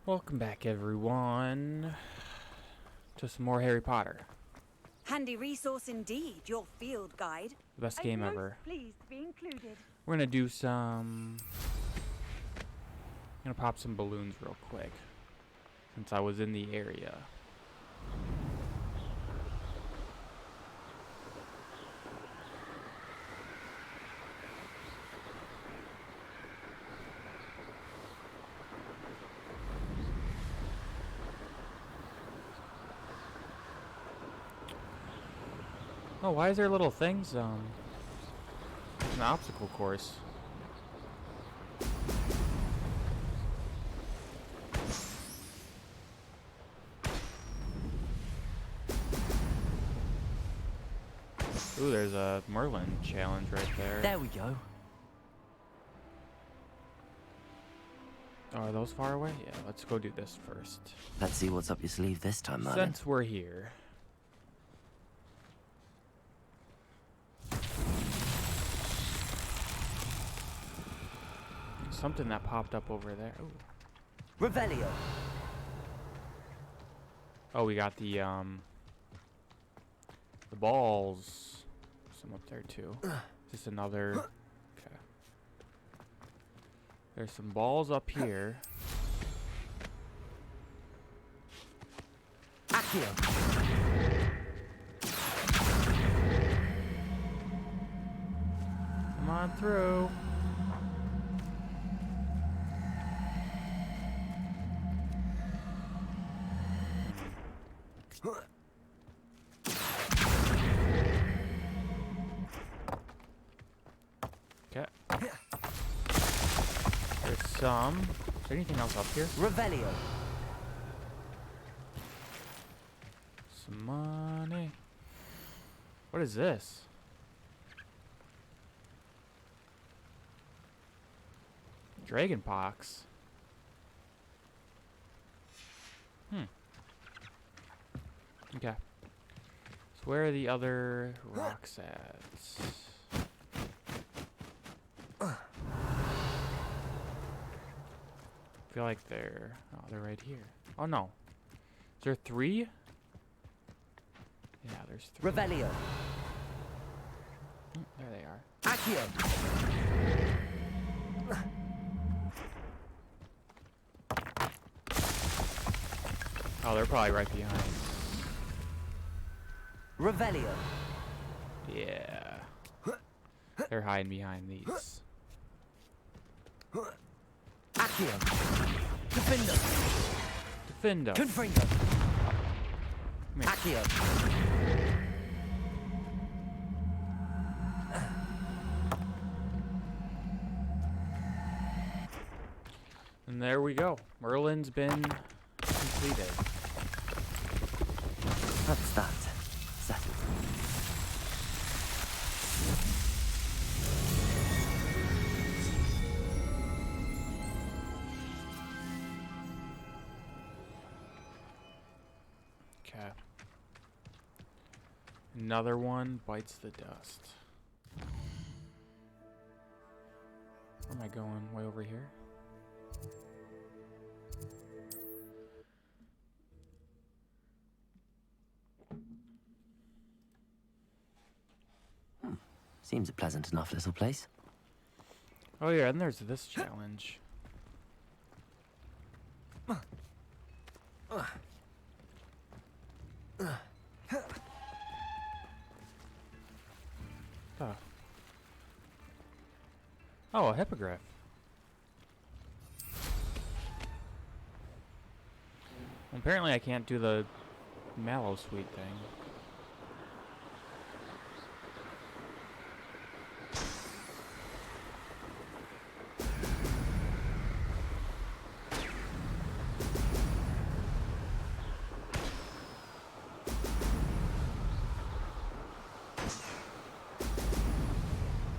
Welcome back, everyone, to some more Harry Potter. Handy resource indeed, your field guide. The best game ever. Pleased to be included. We're gonna do some... I'm gonna pop some balloons real quick, since I was in the area. Oh, why is there little things, an obstacle course? Ooh, there's a Merlin challenge right there. There we go. Oh, are those far away? Yeah, let's go do this first. Let's see what's up your sleeve this time, Merlin. Since we're here. Something that popped up over there. Ooh. Revelio. Oh, we got the balls. Some up there too. Just another. Okay. There's some balls up here. Accio. Come on through. Okay. There's some. Is there anything else up here? Revelio. Some money. What is this? Dragon pox. Okay. So where are the other rocks at? I feel like they're right here. Oh no. Is there 3? Yeah, there's 3. Revelio. There they are. Accio. Oh, they're probably right behind. Revelio. Yeah. They're hiding behind these. Accio. Defendo. Defendo. Confringo. Come here. Accio. And there we go. Merlin's been completed. That's that. Settled. Okay. Another one bites the dust. Where am I going? Way over here? Seems a pleasant enough little place. Oh yeah, and there's this challenge. Oh. Oh, a hippogriff. Well, apparently I can't do the mallow sweet thing.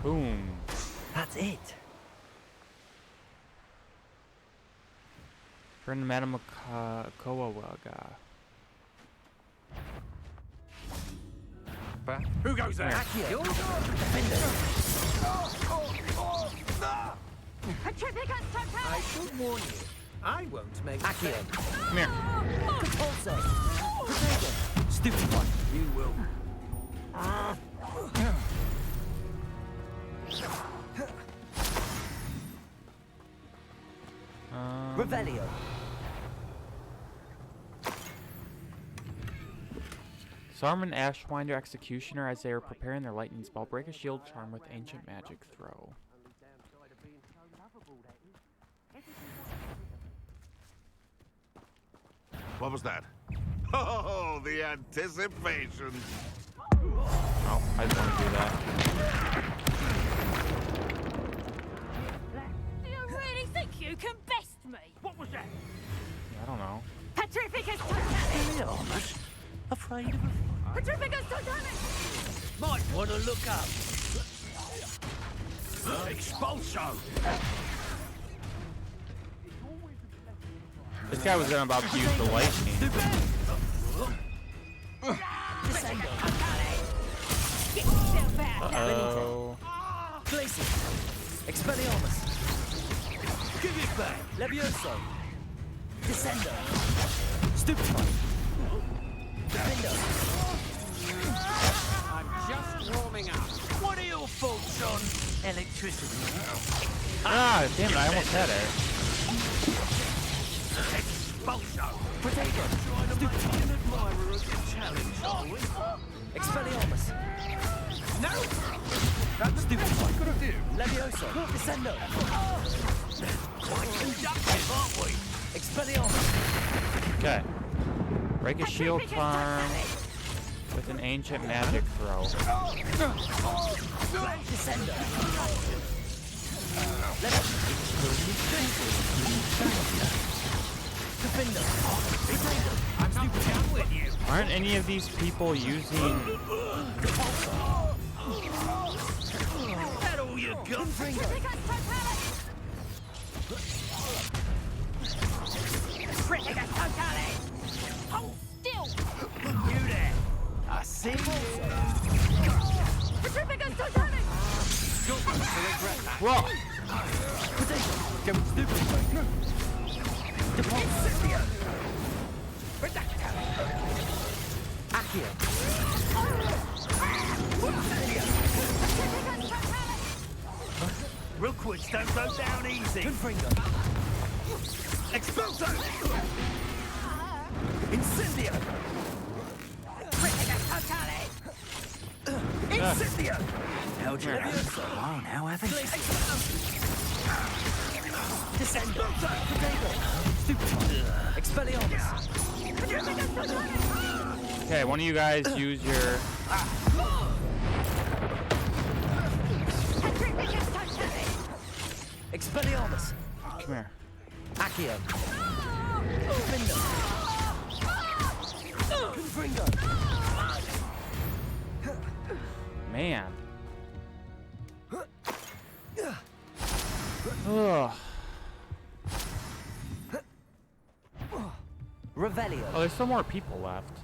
Boom. That's it. Friend Madam Kowawaga. Who goes there? Accio. Defendo. I should warn you, I won't make Accio. Come here. Repulso. Potato. Stupid one. You will. Revelio. Saruman, Ashwinder, Executioner, as they are preparing their lightning spell, break a shield charm with ancient magic throw. What was that? Oh, the anticipation. Oh, I didn't want to do that. Do you really think you can best me? What was that? I don't know. Petrificus Totalis! Afraid of a... Petrificus Totalis! Might want to look up. Expulso! This guy was about to use the lightning. Descendo. Get yourself out! Uh-oh. Glacier. Expelliarmus. Give it back! Levioso. Descendo. Stupefy. Defendo. I'm just warming up. What are your thoughts on Electricity. Ah, damn it, I almost had it. expulso? Potato. Trying to make me an admirer of the challenge, are we? Expelliarmus. No! That's Stupefy. gonna do. Levioso. Descendo. Quite conductive, aren't we? Expelliarmus. Okay. Break a shield charm with an ancient magic throw. Descendo. Defendo. Potato. I'm not down with you. Aren't any of these people using... That all you got? Petrificus Totalis! Petrificus Totalis! Hold still! You there? I see you. Petrificus Totalis! You're going to regret that. Whoa! Potato. Going stupid. Incendio! Redacta! Accio. Petrificus Totalis! Rookwoods don't go down easy. Confringo. Expulso! Incendio. Petrificus Totalis! Incendio! Held you there for a while now, haven't you? Descendo. Potato. Stupefy. Expelliarmus. Petrificus Totalis! Okay, one of you guys use your... Petrificus Totalis! Expelliarmus. Come here. Accio. Defendo. Confringo. Man. Ugh. Revelio. Oh, there's still more people left.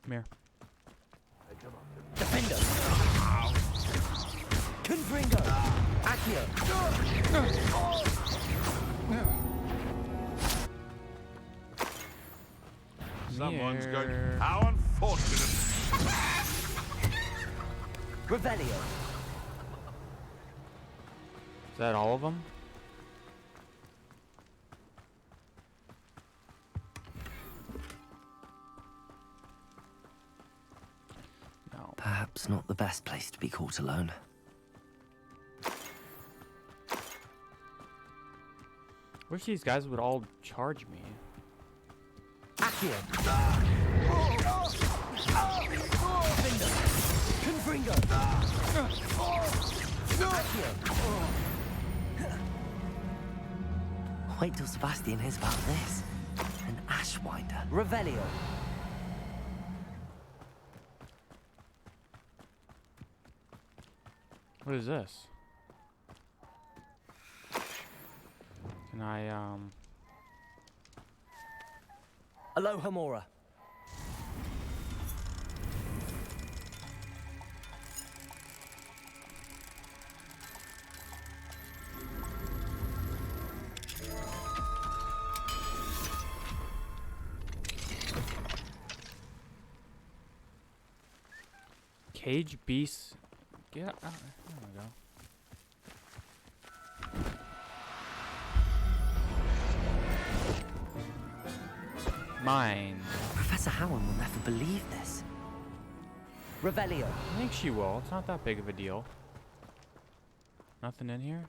Come here. Defendo. Confringo. Accio. Someone's going. Here. How unfortunate. Revelio. Is that all of them? No. Perhaps not the best place to be caught alone. Wish these guys would all charge me. Accio. Defendo. Confringo. Accio. Wait till Sebastian hears about this. An Ashwinder. Revelio. What is this? Can I, Aloha Mora. Cage beasts. Get out. There we go. Mine. Professor Howard will never believe this. Revelio. I think she will. It's not that big of a deal. Nothing in here?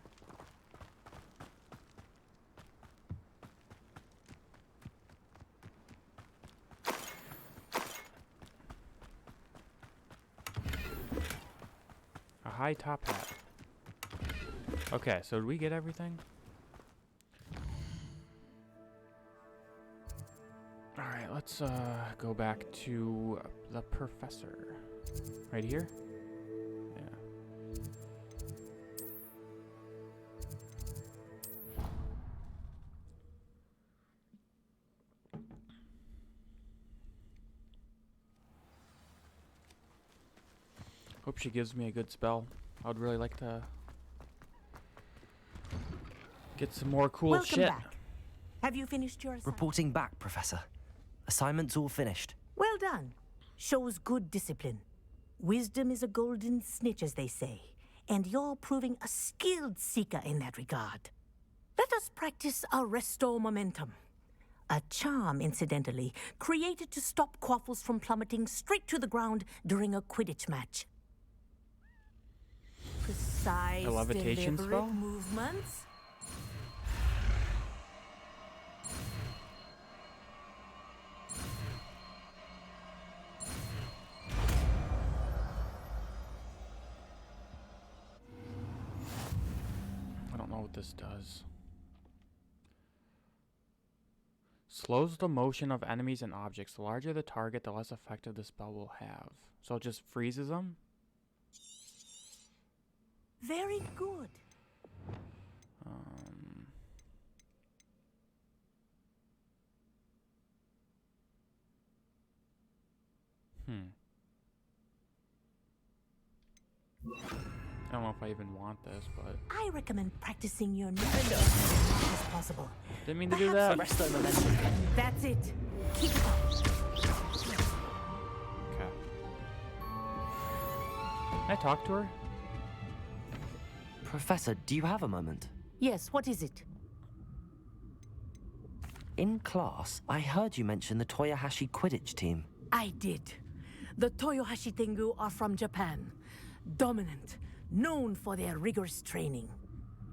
A high top hat. Okay, so did we get everything? Alright, let's go back to the professor. Right here? Yeah. Hope she gives me a good spell. I would really like to get some more cool Welcome shit. back. Have you finished your assignment? Reporting back, Professor. Assignment's all finished. Well done. Shows good discipline. Wisdom is a golden snitch, as they say, and you're proving a skilled seeker in that regard. Let us practice our restore momentum. A charm, incidentally, created to stop quaffles from plummeting straight to the ground during a Quidditch match. Precise, A levitation deliberate spell? movements. I don't know what this does. Slows the motion of enemies and objects. The larger the target, the less effective the spell will have. So it just freezes them? Very good. I don't know if I even want this, but I recommend practicing your new as much as possible. didn't mean to do Perhaps that. Resto momentum. That's it. Keep it up. Okay. Can I talk to her? Professor, do you have a moment? Yes, what is it? In class, I heard you mention the Toyohashi Quidditch team. I did. The Toyohashi Tengu are from Japan. Dominant, known for their rigorous training.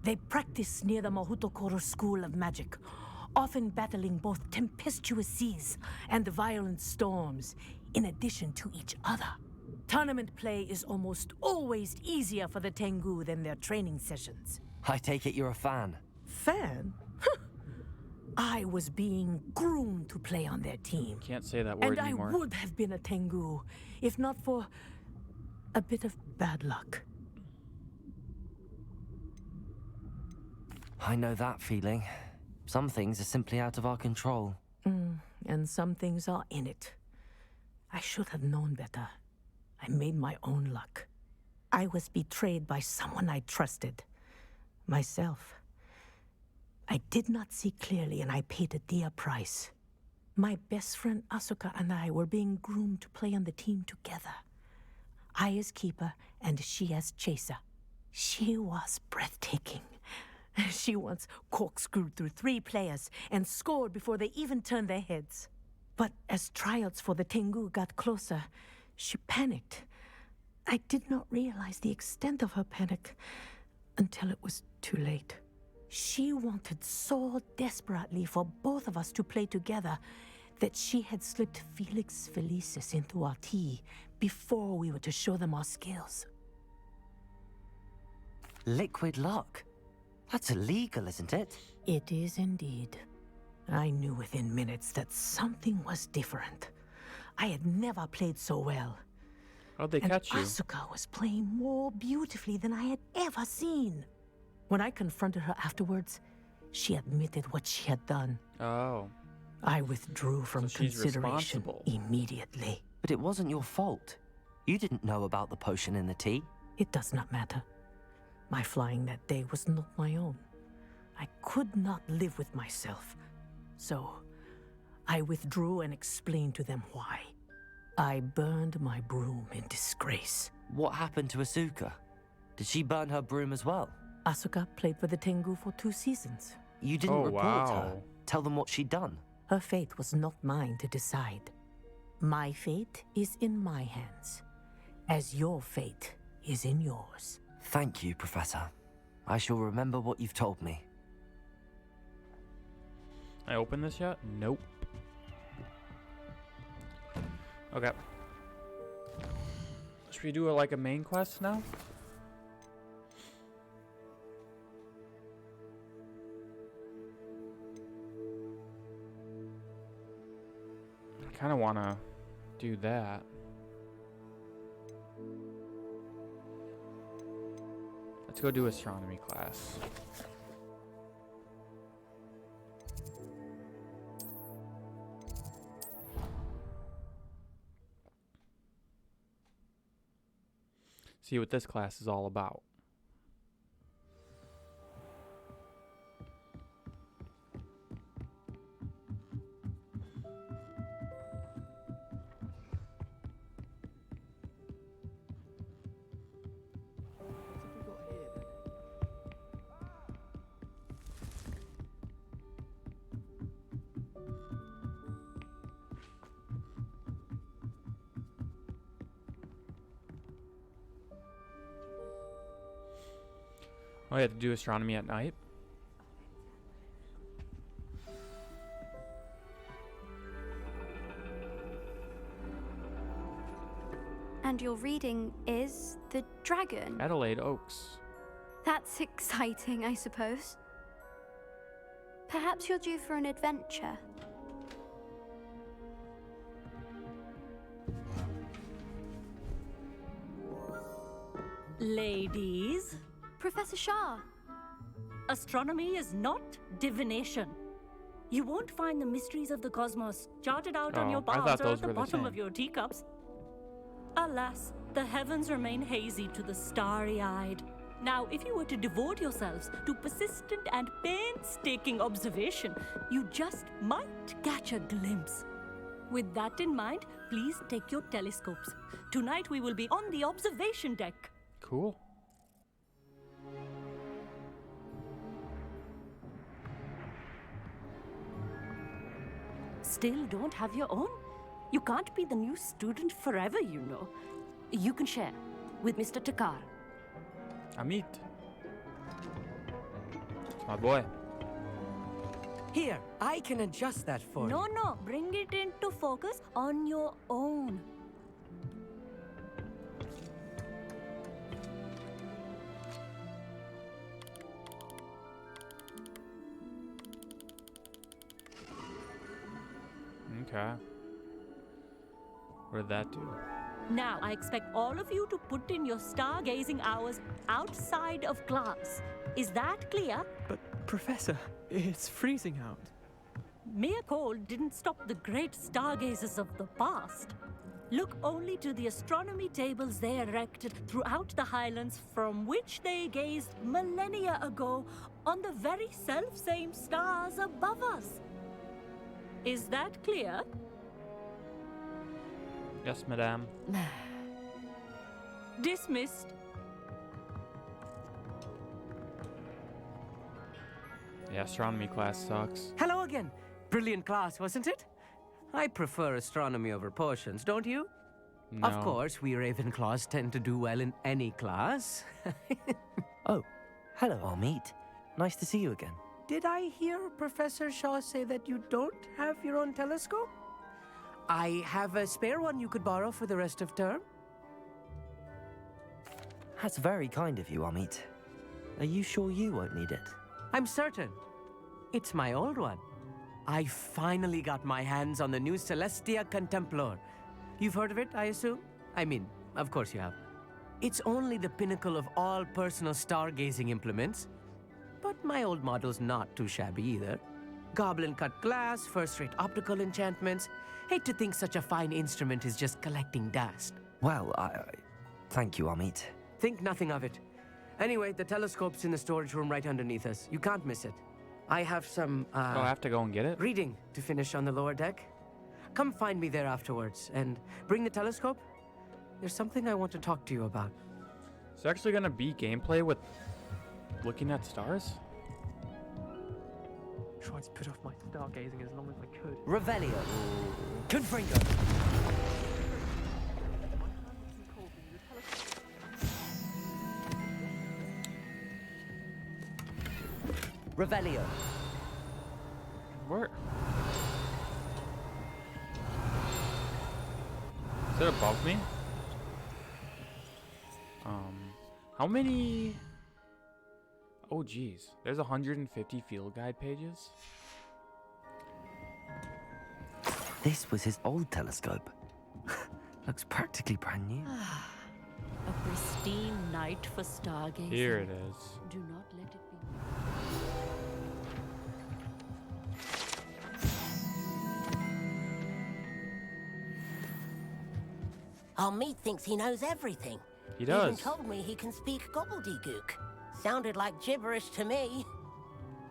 They practice near the Mahutokoro School of Magic, often battling both tempestuous seas and violent storms, in addition to each other. Tournament play is almost always easier for the Tengu than their training sessions. I take it you're a fan. Fan? I was being groomed to play on their team. Can't say that word And I anymore. would have been a Tengu, if not for a bit of bad luck. I know that feeling. Some things are simply out of our control. And some things are in it. I should have known better. I made my own luck. I was betrayed by someone I trusted. Myself. I did not see clearly, and I paid a dear price. My best friend Asuka and I were being groomed to play on the team together. I as keeper, and she as chaser. She was breathtaking. She once corkscrewed through 3 players and scored before they even turned their heads. But as tryouts for the Tengu got closer, she panicked. I did not realize the extent of her panic until it was too late. She wanted so desperately for both of us to play together that she had slipped Felix Felicis into our tea before we were to show them our skills. Liquid luck. That's illegal, isn't it? It is indeed. I knew within minutes that something was different. I had never played so well. How'd they And catch you? Asuka was playing more beautifully than I had ever seen. When I confronted her afterwards, she admitted what she had done. Oh. I withdrew from So she's consideration responsible. immediately. But it wasn't your fault. You didn't know about the potion in the tea. It does not matter. My flying that day was not my own. I could not live with myself. So, I withdrew and explained to them why. I burned my broom in disgrace. What happened to Asuka? Did she burn her broom as well? Asuka played for the Tengu for 2 seasons. You didn't Oh, report her. wow. Tell them what she'd done. Her fate was not mine to decide. My fate is in my hands, as your fate is in yours. Thank you, Professor. I shall remember what you've told me. I opened this yet? Nope. Okay. Should we do like a main quest now? I kind of want to do that. Let's go do astronomy class. See what this class is all about. Oh, you have to do astronomy at night? And your reading is the dragon. Adelaide Oaks. That's exciting, I suppose. Perhaps you're due for an adventure. Ladies, Professor Shah. astronomy is not divination. You won't find the mysteries of the cosmos charted out on Oh, your I thought bars or those at the were the bottom same. of your teacups. Alas, the heavens remain hazy to the starry-eyed. Now, if you were to devote yourselves to persistent and painstaking observation, you just might catch a glimpse. With that in mind, please take your telescopes. Tonight we will be on the observation deck. Cool. Still don't have your own? You can't be the new student forever, you know. You can share with Mr. Takar. Amit. It's my boy. Here, I can adjust that for you. No, bring it into focus on your own. Okay. What did that do? Now, I expect all of you to put in your stargazing hours outside of class. Is that clear? But, Professor, it's freezing out. Mere cold didn't stop the great stargazers of the past. Look only to the astronomy tables they erected throughout the highlands from which they gazed millennia ago on the very self-same stars above us. Is that clear? Yes, madame. Dismissed. Yeah, astronomy class sucks. Hello again. Brilliant class, wasn't it? I prefer astronomy over potions, don't you? No. Of course, we Ravenclaws tend to do well in any class. Oh, hello, Amit. Nice to see you again. Did I hear Professor Shaw say that you don't have your own telescope? I have a spare one you could borrow for the rest of term. That's very kind of you, Amit. Are you sure you won't need it? I'm certain. It's my old one. I finally got my hands on the new Celestia Contemplor. You've heard of it, I assume? I mean, of course you have. It's only the pinnacle of all personal stargazing implements. But my old model's not too shabby either. Goblin-cut glass, first-rate optical enchantments. Hate to think such a fine instrument is just collecting dust. Well, thank you, Amit. Think nothing of it. Anyway, the telescope's in the storage room right underneath us. You can't miss it. I have some, Oh, I have to go and get it? reading to finish on the lower deck. come find me there afterwards and bring the telescope. There's something I want to talk to you about. Is there actually gonna be gameplay with looking at stars? Tried to put off my stargazing as long as I could. Revelio. Confringo. Revelio. Where? Is it above me? How many? Oh geez, there's 150 field guide pages. This was his old telescope. Looks practically brand new. A pristine night for stargazing. Here it is. Do not let it be. Our meat thinks he knows everything. He does. Even told me he can speak gobbledygook. Sounded like gibberish to me.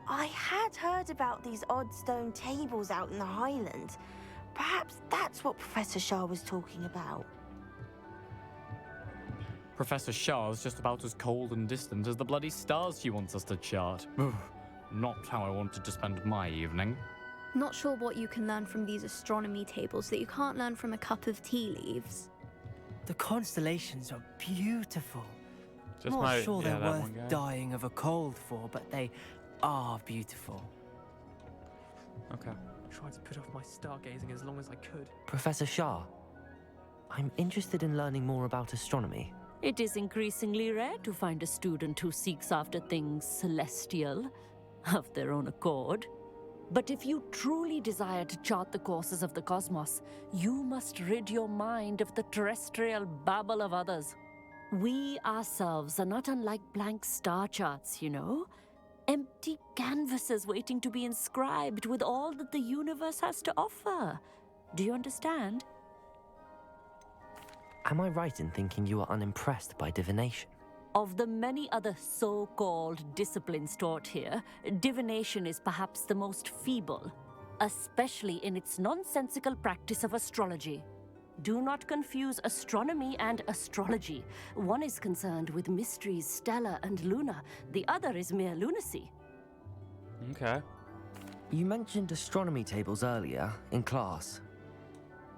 I had heard about these odd stone tables out in the Highlands. Perhaps that's what Professor Shah was talking about. Professor Shah's just about as cold and distant as the bloody stars she wants us to chart. Ugh, not how I wanted to spend my evening. Not sure what you can learn from these astronomy tables that you can't learn from a cup of tea leaves. The constellations are beautiful. Just Not my, sure yeah, they're that worth one guy. dying of a cold for, but they are beautiful. Okay. Tried to put off my stargazing as long as I could. Professor Shah, I'm interested in learning more about astronomy. It is increasingly rare to find a student who seeks after things celestial of their own accord. But if you truly desire to chart the courses of the cosmos, you must rid your mind of the terrestrial babble of others. We ourselves are not unlike blank star charts, you know? Empty canvases waiting to be inscribed with all that the universe has to offer. Do you understand? Am I right in thinking you are unimpressed by divination? Of the many other so-called disciplines taught here, divination is perhaps the most feeble, especially in its nonsensical practice of astrology. Do not confuse astronomy and astrology. One is concerned with mysteries stellar and lunar, the other is mere lunacy. Okay. You mentioned astronomy tables earlier in class.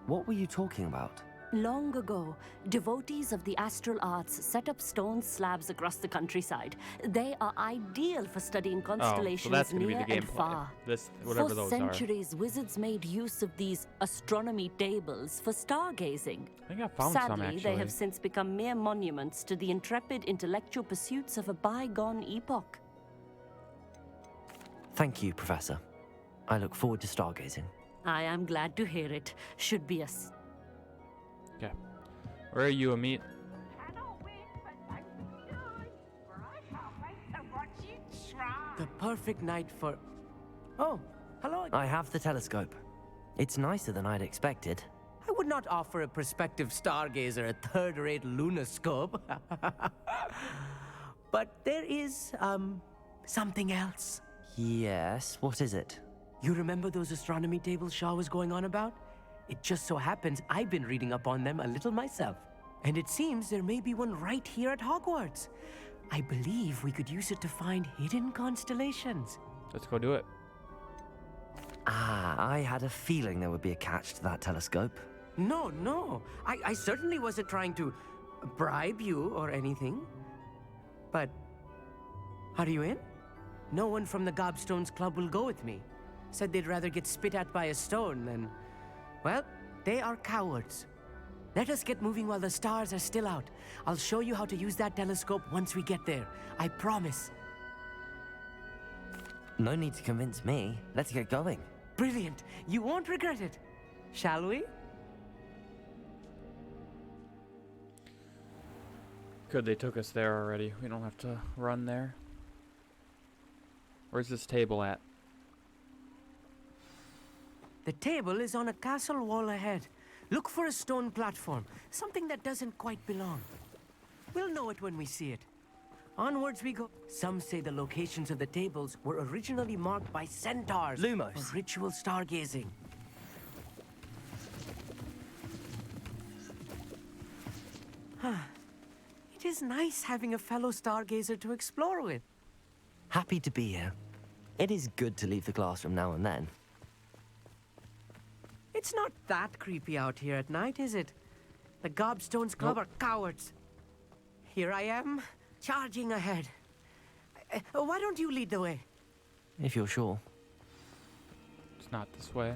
What were you talking about? Long ago, devotees of the astral arts set up stone slabs across the countryside. They are ideal for studying constellations that's gonna be near the and gameplay. far. Whatever For those centuries, wizards made use of these astronomy tables for stargazing. I think I found Sadly, some actually. they have since become mere monuments to the intrepid intellectual pursuits of a bygone epoch. Thank you, Professor. I look forward to stargazing. I am glad to hear it. Should be a Okay. Where are you, Amit? The perfect night for... Oh, hello. I have the telescope. It's nicer than I'd expected. I would not offer a prospective stargazer a third-rate lunoscope. But there is, something else. Yes, what is it? You remember those astronomy tables Shaw was going on about? It just so happens I've been reading up on them a little myself. And it seems there may be one right here at Hogwarts. I believe we could use it to find hidden constellations. Let's go do it. Ah, I had a feeling there would be a catch to that telescope. No. I certainly wasn't trying to bribe you or anything. But, are you in? No one from the Gobstones Club will go with me. Said they'd rather get spit at by a stone than... Well, they are cowards. Let us get moving while the stars are still out. I'll show you how to use that telescope once we get there. I promise. No need to convince me. Let's get going. Brilliant. You won't regret it. Shall we? Good, they took us there already. We don't have to run there. Where's this table at? The table is on a castle wall ahead. Look for a stone platform, something that doesn't quite belong. We'll know it when we see it. Onwards we go. Some say the locations of the tables were originally marked by centaurs Lumos. for ritual stargazing. is nice having a fellow stargazer to explore with. Happy to be here. It is good to leave the classroom now and then. It's not that creepy out here at night, is it? The Gobstones Club are cowards. Here I am, charging ahead. Why don't you lead the way? If you're sure. It's not this way.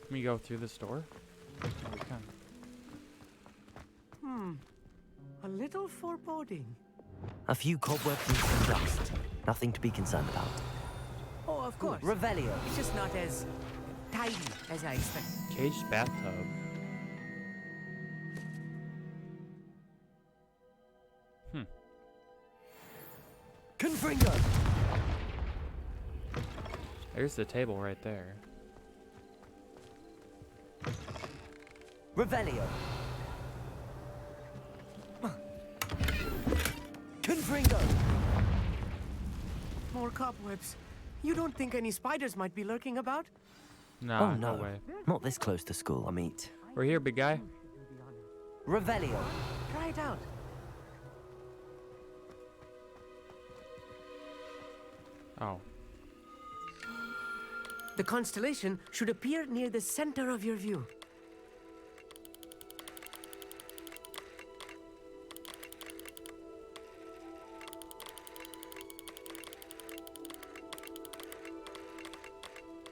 Can we go through this door? Oh, we can. A little foreboding. A few cobwebs and some dust. Nothing to be concerned about. Oh, of course. Revelio. It's just not as tidy as I expected. Caged bathtub. Confringo! There's the table right there. Revelio. Confringo! More cobwebs. You don't think any spiders might be lurking about? Nah, Oh no no. way. Not this close to school, I meet. We're here, big guy. Revelio. Try it out. Oh. The constellation should appear near the center of your view.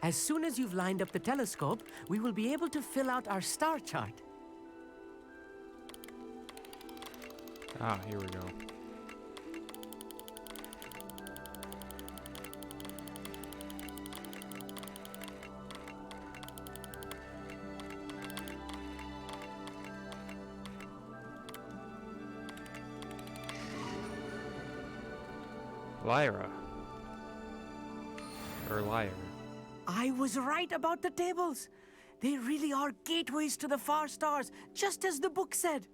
As soon as you've lined up the telescope, we will be able to fill out our star chart. Ah, here we go. Lyra. Or Lyre. I was right about the tables. They really are gateways to the far stars, just as the book said.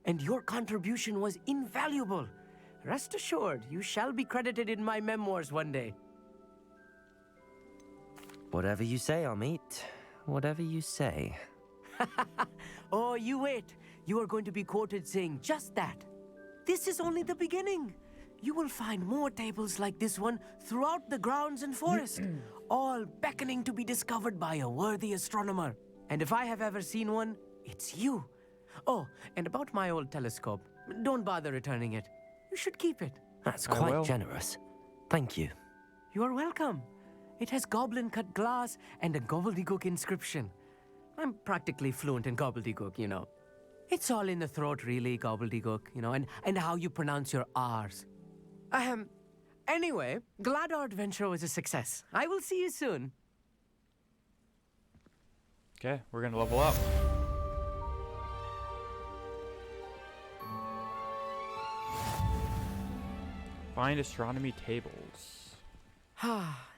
And your contribution was invaluable. Rest assured, you shall be credited in my memoirs one day. Whatever you say, Amit. Whatever you say. Oh, you wait. You are going to be quoted saying just that. This is only the beginning. You will find more tables like this one throughout the grounds and forest, all beckoning to be discovered by a worthy astronomer. And if I have ever seen one, it's you. Oh, and about my old telescope, don't bother returning it. You should keep it. That's I quite will. generous. Thank you. You are welcome. It has goblin-cut glass and a gobbledygook inscription. I'm practically fluent in gobbledygook, you know. It's all in the throat, really, gobbledygook, you know, and how you pronounce your R's. Anyway, glad our adventure was a success. I will see you soon. Okay, we're gonna level up. Find astronomy tables.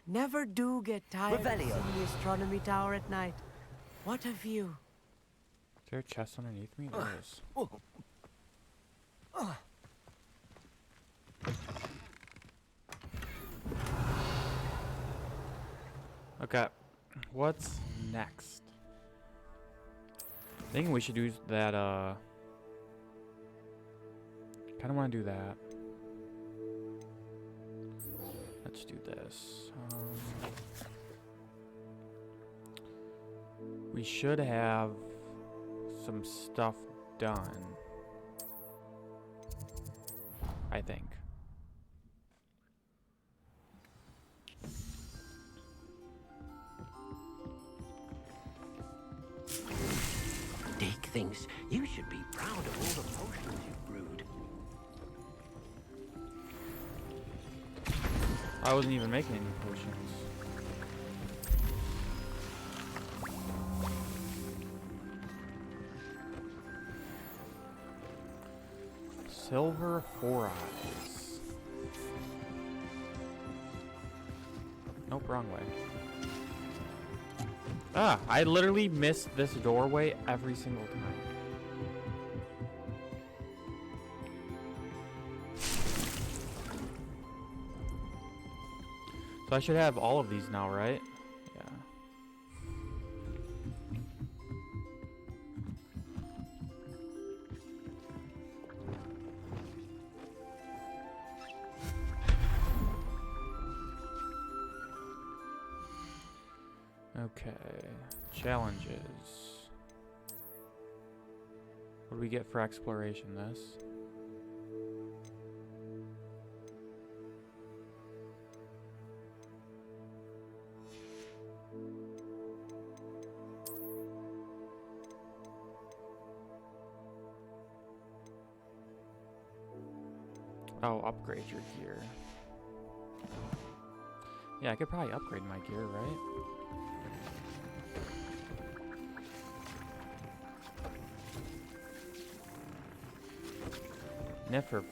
Never do get tired of Revelio. seeing the astronomy tower at night. What a view. Is there a chest underneath me? There is. Okay, what's next? I think we should do that, kinda wanna do that. Let's do this. We should have some stuff done, I think. Dick thinks you should be proud of all the potions you've brewed. I wasn't even making any potions. Silver Four Eyes. Nope, wrong way. Ah, I literally missed this doorway every single time. So I should have all of these now, right? Yeah. Okay. Challenges. What do we get for exploration? This. Oh, upgrade your gear. Yeah, I could probably upgrade my gear, right? Niffer.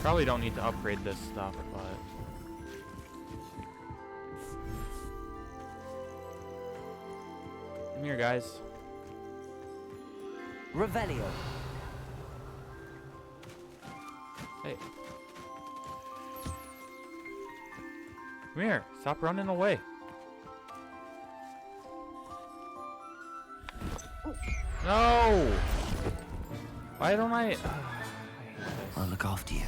Probably don't need to upgrade this stuff, but... Come here, guys. Revelio. Hey. Come here. Stop running away. No! Why don't I... I'll look after you.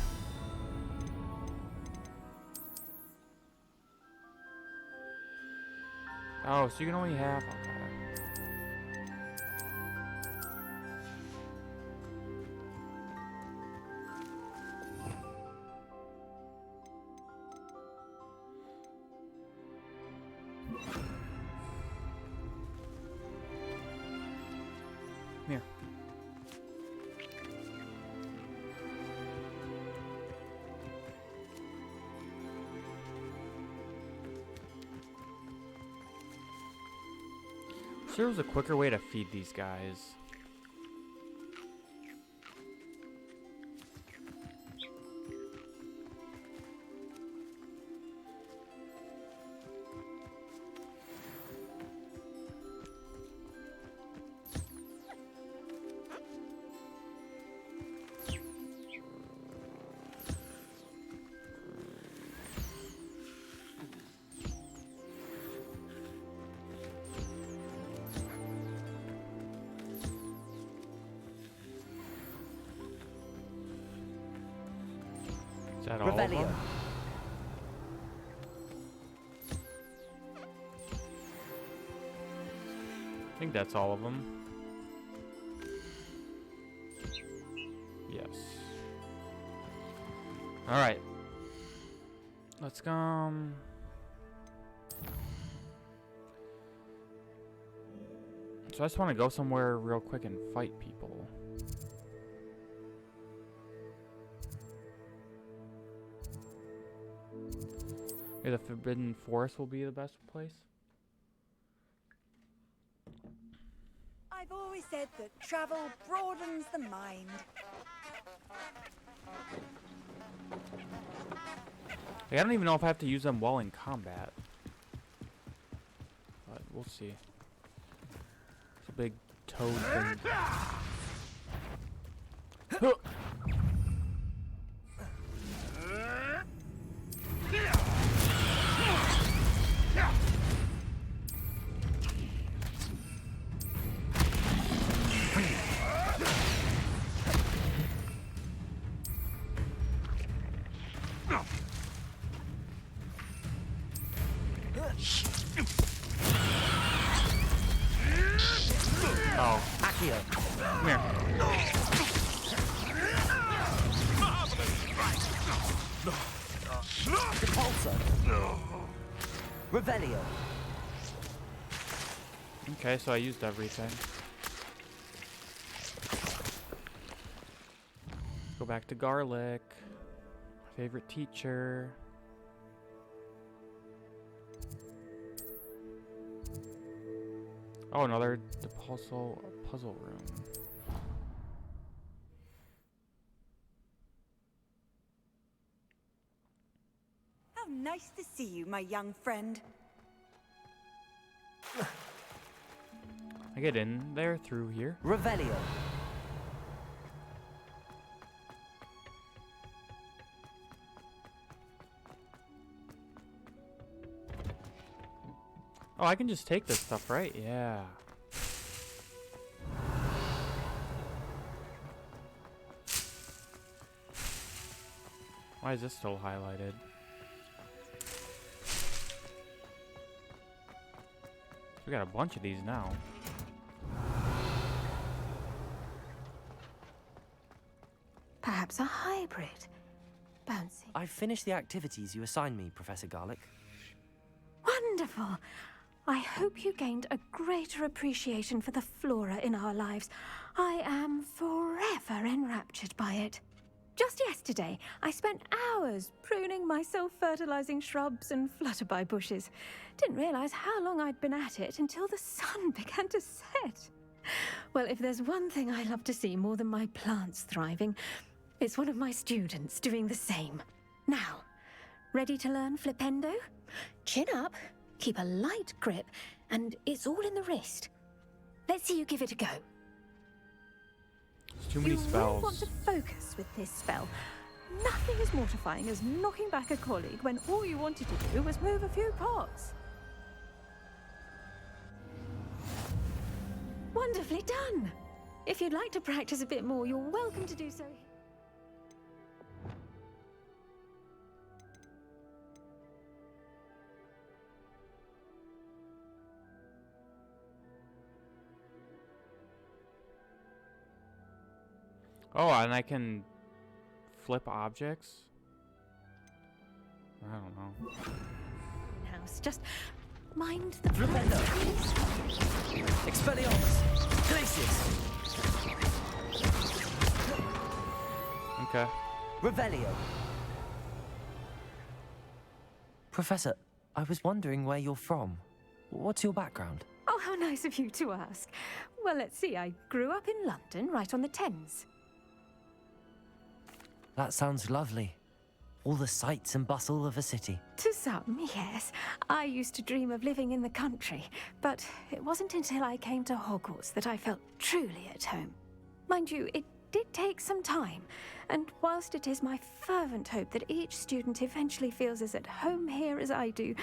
Oh, so you can only have... Okay. Here. There was a quicker way to feed these guys. Is that all of them? I think that's all of them. Yes. All right. Let's go. So I just want to go somewhere real quick and fight people. Maybe the Forbidden Forest will be the best place. I've always said that travel broadens the mind. I don't even know if I have to use them while in combat. But we'll see. It's a big toad thing. Huh. Oh, Akio, come here. Repulsor. Revelio. Okay, so I used everything. Go back to Garlic. My favorite teacher. Oh, another puzzle room. How nice to see you, my young friend. I get in there through here. Revelio. Oh, I can just take this stuff, right? Yeah. Why is this still highlighted? We got a bunch of these now. Perhaps a hybrid. Bouncing. I've finished the activities you assigned me, Professor Garlick. Wonderful. I hope you gained a greater appreciation for the flora in our lives. I am forever enraptured by it. Just yesterday, I spent hours pruning my self-fertilizing shrubs and flutterby bushes. Didn't realize how long I'd been at it until the sun began to set. Well, if there's one thing I love to see more than my plants thriving, it's one of my students doing the same. Now, ready to learn flipendo? Chin up, keep a light grip, and it's all in the wrist. Let's see you give it a go. There's too many You really spells. want to focus with this spell. Nothing as mortifying as knocking back a colleague when all you wanted to do was move a few pots. Wonderfully done. If you'd like to practice a bit more, you're welcome to do so. Oh, and I can flip objects? I don't know. House, just mind the Flipendo. Expelliarmus. Glacius. Okay. Revelio. Professor, I was wondering where you're from. What's your background? Oh, how nice of you to ask. Well, let's see. I grew up in London, right on the Thames. That sounds lovely. All the sights and bustle of a city. To some, yes. I used to dream of living in the country, but it wasn't until I came to Hogwarts that I felt truly at home. Mind you, it did take some time, and whilst it is my fervent hope that each student eventually feels as at home here as I do,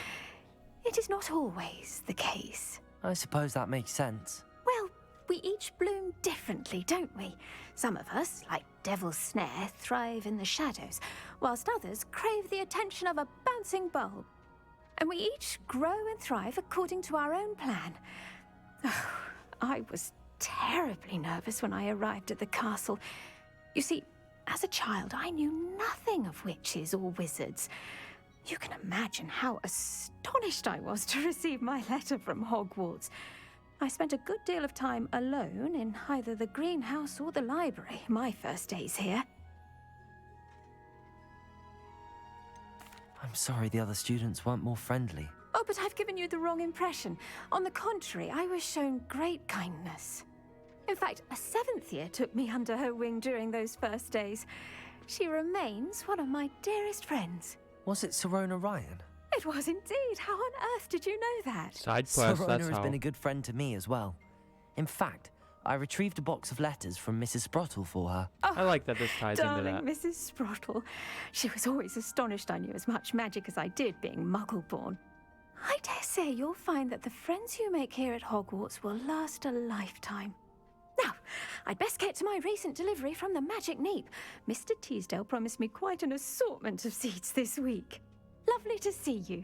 it is not always the case. I suppose that makes sense. Well, we each bloom differently, don't we? Some of us, like Devil's Snare, thrive in the shadows, whilst others crave the attention of a bouncing bulb. And we each grow and thrive according to our own plan. Oh, I was terribly nervous when I arrived at the castle. You see, as a child, I knew nothing of witches or wizards. You can imagine how astonished I was to receive my letter from Hogwarts. I spent a good deal of time alone in either the greenhouse or the library my first days here. I'm sorry the other students weren't more friendly. Oh, but I've given you the wrong impression. On the contrary, I was shown great kindness. In fact, a 7th year took me under her wing during those first days. She remains one of my dearest friends. Was it Serona Ryan? It was indeed. How on earth did you know that? Side quest, Serona that's has how. been a good friend to me as well. In fact, I retrieved a box of letters from Mrs. Sprottle for her. I like that this ties into Darling that. Mrs. Sprottle. She was always astonished I knew as much magic as I did, being Muggle-born. I dare say you'll find that the friends you make here at Hogwarts will last a lifetime. Now, I'd best get to my recent delivery from the Magic Neep. Mr. Teasdale promised me quite an assortment of seeds this week. Lovely to see you.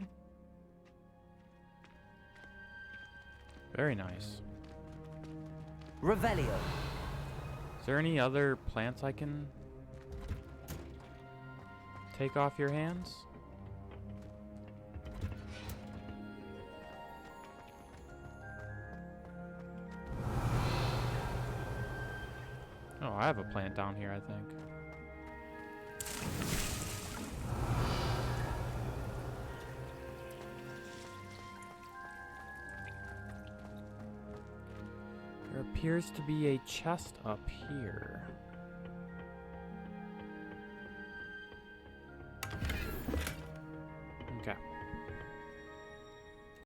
Very nice. Revelio. Is there any other plants I can take off your hands? Oh, I have a plant down here, I think. There appears to be a chest up here.